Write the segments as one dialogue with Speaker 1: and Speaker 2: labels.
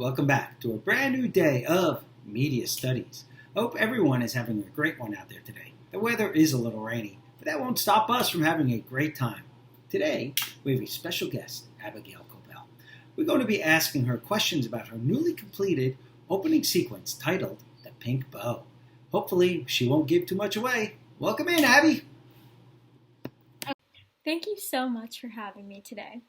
Speaker 1: welcome back to a brand new day of Media Studies. Hope everyone is having a great one out there today. The weather is a little rainy, but that won't stop us from having a great time. Today, we have a special guest, Abigail Cobell. We're going to be asking her questions about her newly completed opening sequence titled The Pink Bow. Hopefully, she won't give too much away. Welcome in, Abby!
Speaker 2: Thank you so much for having me today.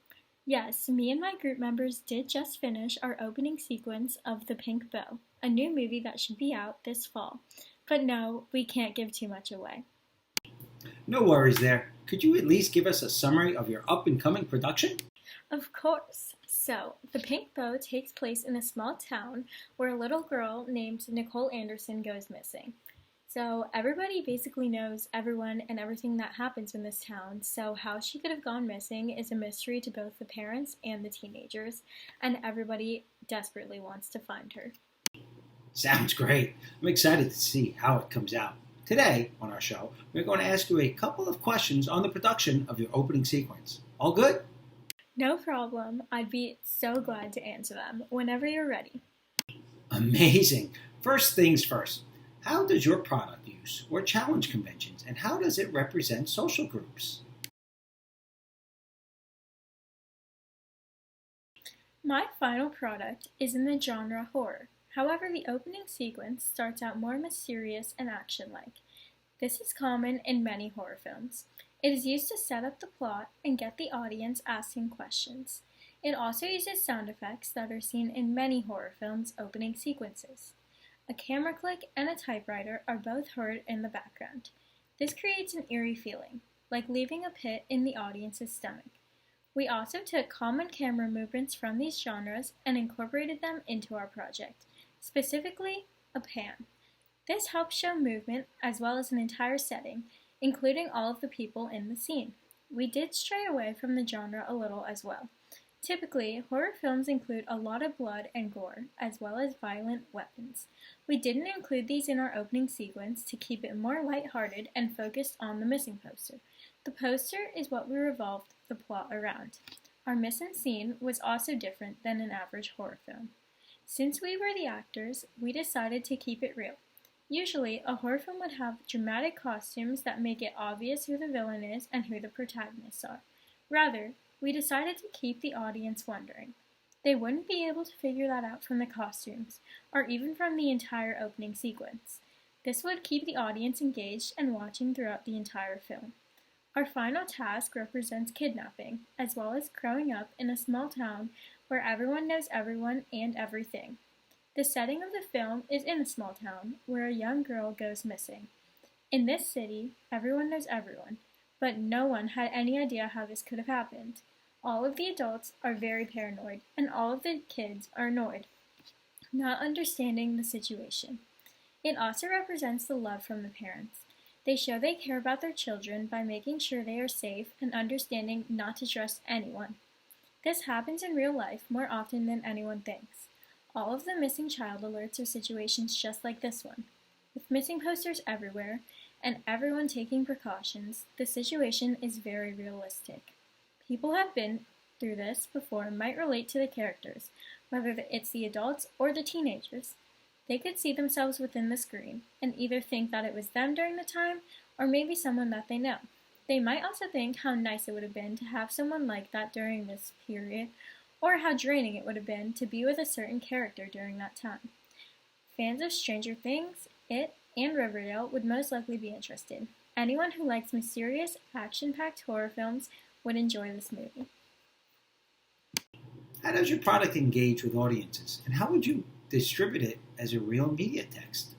Speaker 2: Yes, me and my group members did just finish our opening sequence of The Pink Bow, a new movie that should be out this fall. But no, we can't give too much away.
Speaker 1: No worries there. Could you at least give us a summary of your up-and-coming production?
Speaker 2: Of course. So, The Pink Bow takes place in a small town where a little girl named Nicole Anderson goes missing. So everybody basically knows everyone and everything that happens in this town, so how she could have gone missing is a mystery to both the parents and the teenagers, and everybody desperately wants to find her.
Speaker 1: Sounds great. I'm excited to see how it comes out. Today, on our show, we're going to ask you a couple of questions on the production of your opening sequence. All good?
Speaker 2: No problem. I'd be so glad to answer them whenever you're ready.
Speaker 1: Amazing. First things first. How does your product use or challenge conventions, and how does it represent social groups?
Speaker 2: My final product is in the genre horror. However, the opening sequence starts out more mysterious and action-like. This is common in many horror films. It is used to set up the plot and get the audience asking questions. It also uses sound effects that are seen in many horror films' opening sequences. A camera click and a typewriter are both heard in the background. This creates an eerie feeling, like leaving a pit in the audience's stomach. We also took common camera movements from these genres and incorporated them into our project, specifically a pan. This helps show movement as well as an entire setting, including all of the people in the scene. We did stray away from the genre a little as well. Typically, horror films include a lot of blood and gore, as well as violent weapons. We didn't include these in our opening sequence to keep it more lighthearted and focused on the missing poster. The poster is what we revolved the plot around. Our missing scene was also different than an average horror film. Since we were the actors, we decided to keep it real. Usually, a horror film would have dramatic costumes that make it obvious who the villain is and who the protagonists are. Rather, we decided to keep the audience wondering. They wouldn't be able to figure that out from the costumes, or even from the entire opening sequence. This would keep the audience engaged and watching throughout the entire film. Our final task represents kidnapping, as well as growing up in a small town where everyone knows everyone and everything. The setting of the film is in a small town where a young girl goes missing. In this city, everyone knows everyone, but no one had any idea how this could have happened. All of the adults are very paranoid, and all of the kids are annoyed, not understanding the situation. It also represents the love from the parents. They show they care about their children by making sure they are safe and understanding not to trust anyone. This happens in real life more often than anyone thinks. All of the missing child alerts are situations just like this one. With missing posters everywhere, and everyone taking precautions, the situation is very realistic. People have been through this before and might relate to the characters, whether it's the adults or the teenagers. They could see themselves within the screen and either think that it was them during the time or maybe someone that they know. They might also think how nice it would have been to have someone like that during this period, or how draining it would have been to be with a certain character during that time. Fans of Stranger Things, It, and Riverdale would most likely be interested. Anyone who likes mysterious, action-packed horror films would enjoy this movie.
Speaker 1: How does your product engage with audiences, and how would you distribute it as a real media text?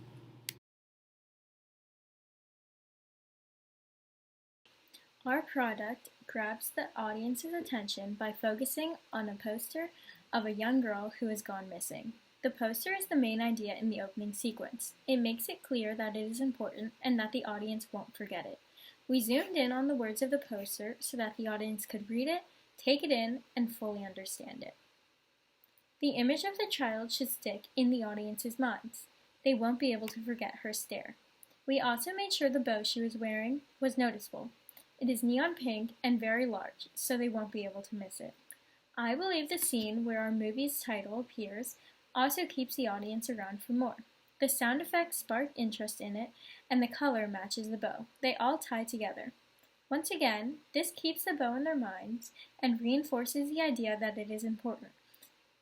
Speaker 2: Our product grabs the audience's attention by focusing on a poster of a young girl who has gone missing. The poster is the main idea in the opening sequence. It makes it clear that it is important and that the audience won't forget it. We zoomed in on the words of the poster so that the audience could read it, take it in, and fully understand it. The image of the child should stick in the audience's minds. They won't be able to forget her stare. We also made sure the bow she was wearing was noticeable. It is neon pink and very large, so they won't be able to miss it. I believe the scene where our movie's title appears also keeps the audience around for more. The sound effects spark interest in it, and the color matches the bow. They all tie together. Once again, this keeps the bow in their minds and reinforces the idea that it is important.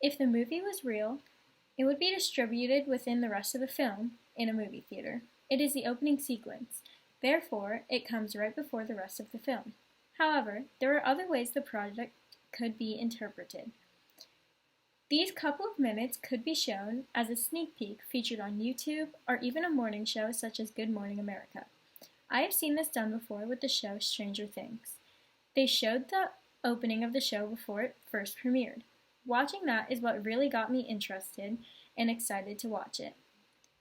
Speaker 2: If the movie was real, it would be distributed within the rest of the film in a movie theater. It is the opening sequence. Therefore, it comes right before the rest of the film. However, there are other ways the project could be interpreted. These couple of minutes could be shown as a sneak peek featured on YouTube or even a morning show such as Good Morning America. I have seen this done before with the show Stranger Things. They showed the opening of the show before it first premiered. Watching that is what really got me interested and excited to watch it.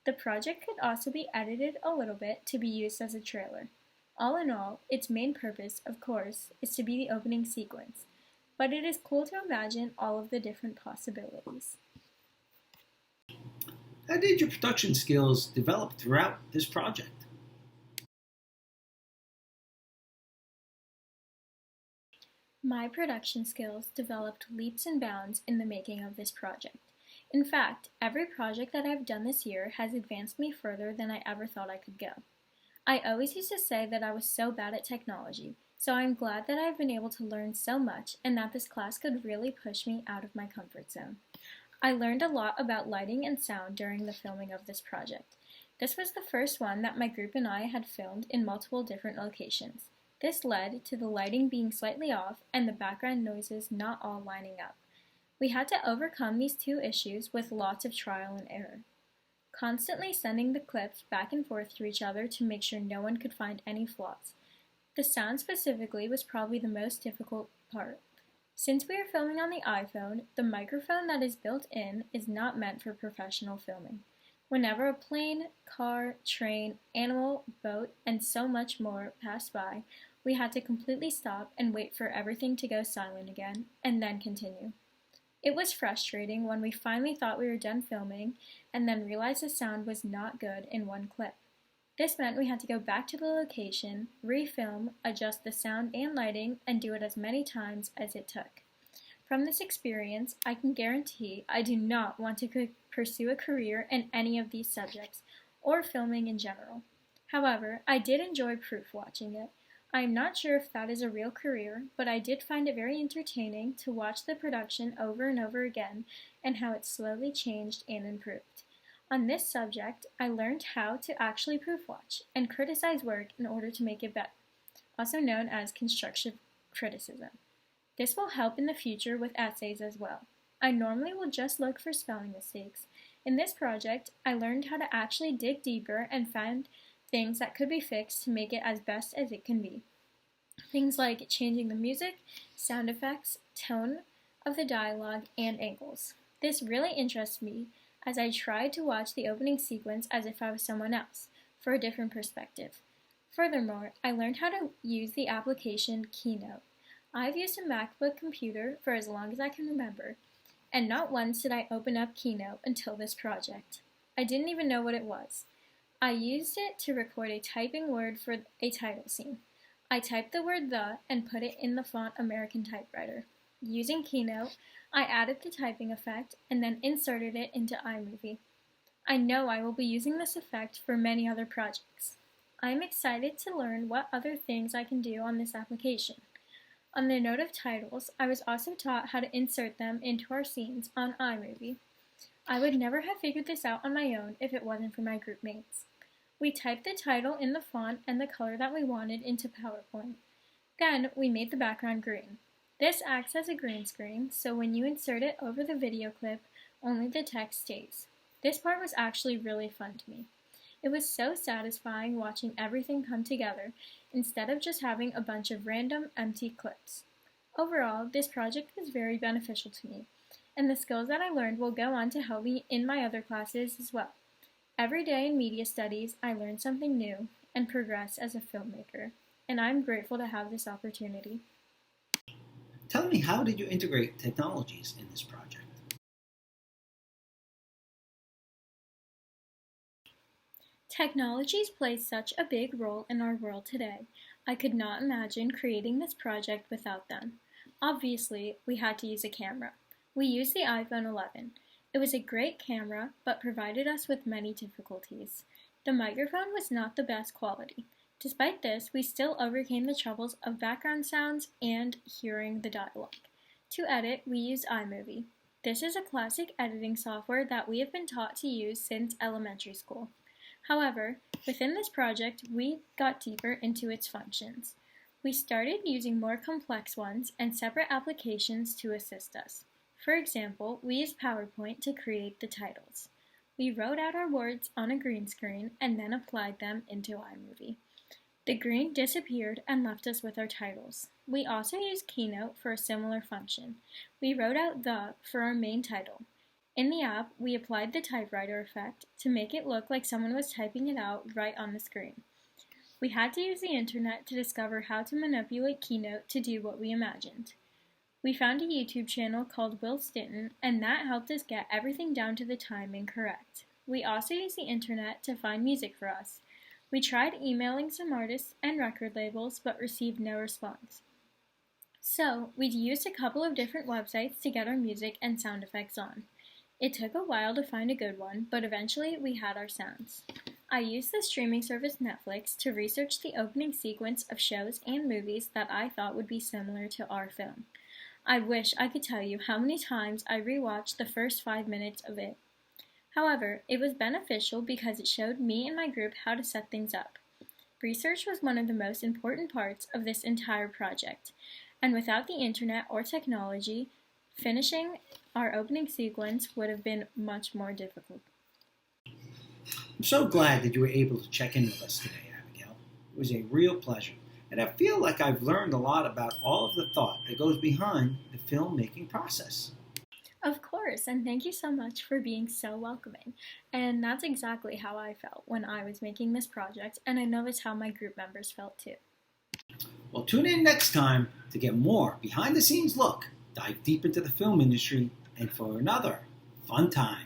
Speaker 2: The project could also be edited a little bit to be used as a trailer. All in all, its main purpose, of course, is to be the opening sequence, but it is cool to imagine all of the different possibilities.
Speaker 1: How did your production skills develop throughout this project?
Speaker 2: My production skills developed leaps and bounds in the making of this project. In fact, every project that I've done this year has advanced me further than I ever thought I could go. I always used to say that I was so bad at technology, so I'm glad that I've been able to learn so much and that this class could really push me out of my comfort zone. I learned a lot about lighting and sound during the filming of this project. This was the first one that my group and I had filmed in multiple different locations. This led to the lighting being slightly off and the background noises not all lining up. We had to overcome these two issues with lots of trial and error. Constantly sending the clips back and forth to each other to make sure no one could find any flaws. The sound specifically was probably the most difficult part. Since we are filming on the iPhone, the microphone that is built in is not meant for professional filming. Whenever a plane, car, train, animal, boat, and so much more passed by, we had to completely stop and wait for everything to go silent again, and then continue. It was frustrating when we finally thought we were done filming and then realized the sound was not good in one clip. This meant we had to go back to the location, refilm, adjust the sound and lighting, and do it as many times as it took. From this experience, I can guarantee I do not want to pursue a career in any of these subjects, or filming in general. However, I did enjoy proof watching it. I am not sure if that is a real career, but I did find it very entertaining to watch the production over and over again and how it slowly changed and improved. On this subject, I learned how to actually proof watch and criticize work in order to make it better, also known as constructive criticism. This will help in the future with essays as well. I normally will just look for spelling mistakes. In this project, I learned how to actually dig deeper and find things that could be fixed to make it as best as it can be. Things like changing the music, sound effects, tone of the dialogue, and angles. This really interests me as I tried to watch the opening sequence as if I was someone else, for a different perspective. Furthermore, I learned how to use the application Keynote. I've used a MacBook computer for as long as I can remember, and not once did I open up Keynote until this project. I didn't even know what it was. I used it to record a typing word for a title scene. I typed the word "the" and put it in the font American typewriter. Using Keynote, I added the typing effect and then inserted it into iMovie. I know I will be using this effect for many other projects. I am excited to learn what other things I can do on this application. On the note of titles, I was also taught how to insert them into our scenes on iMovie. I would never have figured this out on my own if it wasn't for my group mates. We typed the title in the font and the color that we wanted into PowerPoint. Then we made the background green. This acts as a green screen, so when you insert it over the video clip, only the text stays. This part was actually really fun to me. It was so satisfying watching everything come together, instead of just having a bunch of random, empty clips. Overall, this project was very beneficial to me, and the skills that I learned will go on to help me in my other classes as well. Every day in media studies, I learn something new and progress as a filmmaker, and I'm grateful to have this opportunity.
Speaker 1: Tell me, how did you integrate technologies in this project?
Speaker 2: Technologies play such a big role in our world today. I could not imagine creating this project without them. Obviously, we had to use a camera. We used the iPhone 11. It was a great camera, but provided us with many difficulties. The microphone was not the best quality. Despite this, we still overcame the troubles of background sounds and hearing the dialogue. To edit, we used iMovie. This is a classic editing software that we have been taught to use since elementary school. However, within this project, we got deeper into its functions. We started using more complex ones and separate applications to assist us. For example, we used PowerPoint to create the titles. We wrote out our words on a green screen and then applied them into iMovie. The green disappeared and left us with our titles. We also used Keynote for a similar function. We wrote out "the" for our main title. In the app, we applied the typewriter effect to make it look like someone was typing it out right on the screen. We had to use the internet to discover how to manipulate Keynote to do what we imagined. We found a YouTube channel called Will Stinton, and that helped us get everything down to the timing correct. We also used the internet to find music for us. We tried emailing some artists and record labels, but received no response. So, we used a couple of different websites to get our music and sound effects on. It took a while to find a good one, but eventually we had our sounds. I used the streaming service Netflix to research the opening sequence of shows and movies that I thought would be similar to our film. I wish I could tell you how many times I rewatched the first 5 minutes of it. However, it was beneficial because it showed me and my group how to set things up. Research was one of the most important parts of this entire project, and without the internet or technology, finishing our opening sequence would have been much more difficult.
Speaker 1: I'm so glad that you were able to check in with us today, Abigail. It was a real pleasure, and I feel like I've learned a lot about all of the thought that goes behind the filmmaking process.
Speaker 2: Of course, and thank you so much for being so welcoming. And that's exactly how I felt when I was making this project, and I know it's how my group members felt too.
Speaker 1: Well, tune in next time to get more behind-the-scenes look, dive deep into the film industry, and for another fun time.